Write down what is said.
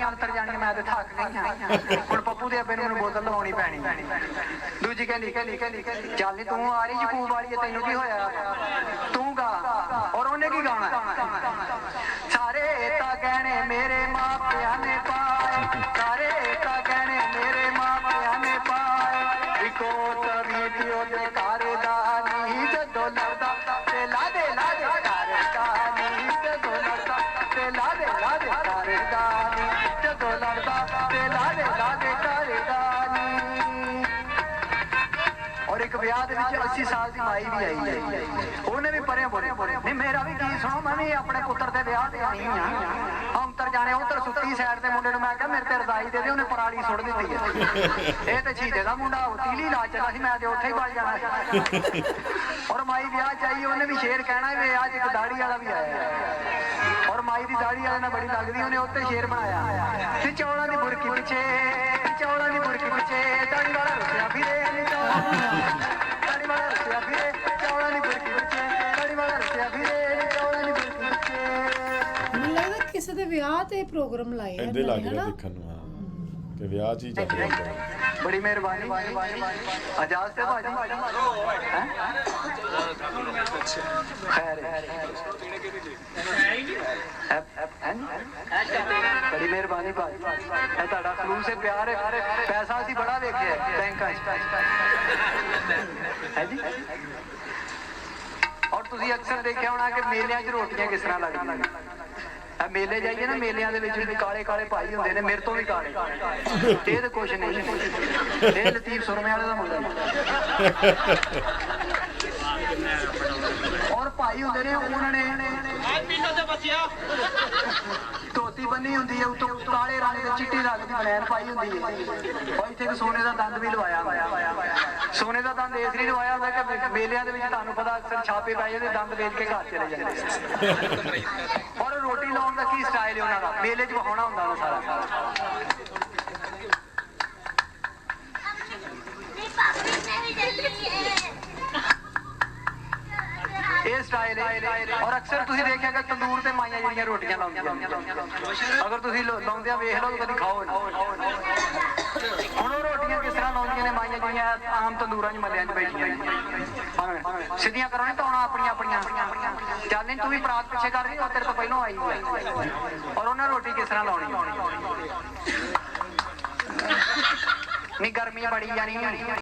ਦੀਆਂ ਅੰਤਰ ਜਾਣੀਆਂ ਮੈਂ ਤੇ ਥੱਕ ਗਈ ਹਾਂ ਹੁਣ ਪੱਪੂ ਦੇ ਅੱਬੇ ਨੂੰ ਮੈਨੂੰ ਬੋਤਲ ਲਵਾਉਣੀ ਪੈਣੀ ਦੂਜੀ ਕਹਿੰਦੀ ਚੱਲ ਨੀ ਤੂੰ ਆ ਰਹੀ ਯਕੂਬ ਵਾਲੀ ਹੈ ਤੈਨੂੰ ਕੀ ਹੋਇਆ ਤੂੰ ਗਾ ਔਰ ਉਹਨੇ ਕੀ ਗਾਉਣਾ ਸਾਰੇ ਤਾਂ ਗਹਿਣੇ ਮੇਰੇ ਮਾਪਿਆਂ ਨੇ ਪਾਏ ਸਾਰੇ ਤਾਂ ਗਹਿਣੇ ਮੇਰੇ ਮਾਪਿਆਂ ਨੇ ਪਾਏ ਇੱਕੋ ਤਵੀ ਪਿਓ ਦੇ ਘਰ ਦਾ ਨਹੀਂ ਜਦੋਂ ਲੜਦਾ ਤੇ ਲਾ ਦੇ ਘਰ ਦਾ ਨਹੀਂ ਜਦੋਂ ਲੜਦਾ ਤੇ ਲਾ ਦੇ ਘਰ ਦਾ ਨਹੀਂ ਜਦੋਂ ਲੜਦਾ ਤੇ ਲਾ ਦੇ ਘਰ ਦਾ ਨਹੀਂ ਔਰ ਇੱਕ ਵਿਆਹ ਦੇ ਵਿੱਚ 80 ਸਾਲ ਦੀ ਮਾਈ ਵੀ ਆਈ ਹੈ ਉਹਨੇ ਵੀ ਪਰੇ ਬੋਲੇ ਨਹੀਂ ਮੇਰਾ ਵੀ ਕੀ ਸੁਣੋ ਮੈਂ ਵੀ ਆਪਣੇ ਪੁੱਤਰ ਦੇ ਵਿਆਹ ਤੇ ਆਈ ਹਾਂ ਅੰਤਰ ਜਾਣੇ ਉਧਰ ਸੁੱਤੀ ਸਾਈਡ ਦੇ ਮੁੰਡੇ ਨੂੰ ਮੈਂ ਕਿਹਾ ਮੇਰੇ ਤੇ ਰਜ਼ਾਈ ਦੇ ਦੇ ਉਹਨੇ ਪਰਾਲੀ ਸੁੱਟ ਦਿੱਤੀ ਹੈ ਇਹ ਤੇ ਛੀਦੇ ਦਾ ਮੁੰਡਾ ਤੀਲੀ ਲਾ ਚਲਾ ਸੀ ਮੈਂ ਤੇ ਉੱਥੇ ਹੀ ਵੱਜ ਜਾਣਾ ਔਰ ਮਾਈ ਵਿਆਹ ਚਾਹੀ ਉਹਨੇ ਵੀ ਸ਼ੇਰ ਕਹਿਣਾ ਵੀ ਅੱਜ ਇੱਕ ਦਾੜੀ ਵਾਲਾ ਵੀ ਆਇਆ ਔਰ ਮਾਈ ਦੀ ਦਾੜੀ ਵਾਲੇ ਨਾਲ ਬੜੀ ਲੱਗਦੀ ਉਹਨੇ ਉੱਤੇ ਸ਼ੇਰ ਬਣਾਇਆ ਤੇ ਚੌਲਾਂ ਦੀ ਬੁਰਕੀ ਪਿੱਛੇ ਦਾੜੀ ਵਾਲਾ ਰੁਸਿਆ ਫਿਰੇ ਦਾੜੀ ਵਾਲਾ ਰੁਸਿਆ ਫਿਰੇ ਚੌਲਾਂ ਦੀ ਬੁਰਕੀ ਪਿੱਛੇ ਦਾੜੀ ਵਾਲਾ ਰੁਸਿਆ ਫਿਰੇ ਚੌਲਾਂ ਦੀ ਬੁਰਕੀ ਪਿੱਛੇ ਮੈਨੂੰ ਲੱਗਦਾ ਕਿਸੇ ਦੇ ਵਿਆਹ ਤੇ ਪ੍ਰੋਗਰਾਮ ਲਾਏ ਇਹਦੇ ਲੱਗ ਰਿਹਾ ਦੇਖਣ ਨੂੰ ਹਾਂ ਕਿ ਵਿਆਹ 'ਚ ਹੀ ਚੱਲ ਰਿਹਾ ਬੜੀ ਮਿਹਰਬਾਨੀ ਆਜ਼ਾਦ ਤੇ ਭਾਜੀ ਖੈਰ ਬੜੀ ਮਿਹਰਬਾਨੀ ਭਾਜੀ ਇਹ ਤੁਹਾਡਾ ਖਲੂਸ ਹੈ ਪਿਆਰ ਹੈ ਪੈਸਾ ਅਸੀਂ ਬੜਾ ਵੇਖਿਆ ਬੈਂਕਾਂ 'ਚ ਹੈ ਜੀ ਔਰ ਤੁਸੀਂ ਅਕਸਰ ਦੇਖਿਆ ਹੋਣਾ ਕਿ ਮੇਲਿਆਂ 'ਚ ਰੋਟੀਆਂ ਕਿਸ ਤਰ੍ਹਾਂ ਲੱਗਦੀਆਂ ਆ ਮੇਲੇ ਜਾਈਏ ਨਾ ਮੇਲਿਆਂ ਦੇ ਵਿੱਚ ਵੀ ਕਾਲੇ ਭਾਈ ਹੁੰਦੇ ਨੇ ਮੇਰੇ ਤੋਂ ਵੀ ਕਾਲੇ ਇਹ ਤਾਂ ਕੁਛ ਨਹੀਂ ਇਹ ਲਤੀਫ ਸੁਰਮੇ ਵਾਲੇ ਦਾ ਮੁੰਡਾ ਔਰ ਭਾਈ ਹੁੰਦੇ ਨੇ ਉਹਨਾਂ ਨੇ ਧੋਤੀ ਬੰਨੀ ਹੁੰਦੀ ਹੈ ਉਤੋਂ ਕਾਲੇ ਰੰਗ ਦੇ ਚਿੱਟੀ ਰੰਗ ਦੀ ਬਲੈਨ ਪਾਈ ਹੁੰਦੀ ਹੈ ਔਰ ਇੱਥੇ ਸੋਨੇ ਦਾ ਦੰਦ ਵੀ ਲਵਾਇਆ ਸੋਨੇ ਦਾ ਦੰਦ ਇਸ ਲਈ ਲਵਾਇਆ ਹੁੰਦਾ ਕਿ ਮੇਲਿਆਂ ਦੇ ਵਿੱਚ ਤੁਹਾਨੂੰ ਪਤਾ ਅਕਸਰ ਛਾਪੇ ਪੈ ਜਾਂਦੇ ਦੰਦ ਵੇਚ ਕੇ ਘਰ ਚਲੇ ਜਾਂਦੇ ਔਰ ਰੋਟੀ ਲਾਉਣ ਦਾ ਕੀ ਸਟਾਈਲ ਹੈ ਉਹਨਾਂ ਦਾ ਮੇਲੇ 'ਚ ਵਹਾਉਣਾ ਹੁੰਦਾ ਉਹ ਸਾਰਾ ਇਹ ਸਟਾਈਲ ਹੈ ਔਰ ਅਕਸਰ ਤੁਸੀਂ ਦੇਖਿਆ ਕਿ ਤੰਦੂਰ ਤੇ ਮਾਈਆਂ ਜਿਹੜੀਆਂ ਰੋਟੀਆਂ ਲਾਉਂਦੀਆਂ ਅਗਰ ਤੁਸੀਂ ਲਾਉਂਦਿਆਂ ਵੇਖ ਲਓ ਕਦੀ ਖਾਓ ਹੁਣ ਉਹ ਰੋਟੀਆਂ ਕਿਸ ਤਰ੍ਹਾਂ ਲਾਉਂਦੀਆਂ ਨੇ ਮਾਈਆਂ ਜਿਹੜੀਆਂ ਆਮ ਤੰਦੂਰਾਂ 'ਚ ਮੱਲਿਆਂ 'ਚ ਬੈਠੀਆਂ ਨੇ ਸਿੱਧੀਆਂ ਕਰੋ ਨਹੀਂ ਧੋਣਾ ਆਪਣੀਆਂ ਚੱਲ ਨਹੀਂ ਤੂੰ ਵੀ ਪਰਾਤ ਪਿੱਛੇ ਕਰ ਰਹੀ ਉਹ ਤੇਰੇ ਤੋਂ ਪਹਿਲਾਂ ਆਈ ਔਰ ਉਹਨਾਂ ਰੋਟੀ ਕਿਸ ਤਰ੍ਹਾਂ ਲਾਉਣੀ ਨਹੀਂ ਗਰਮੀ ਬੜੀ ਜਾਣੀ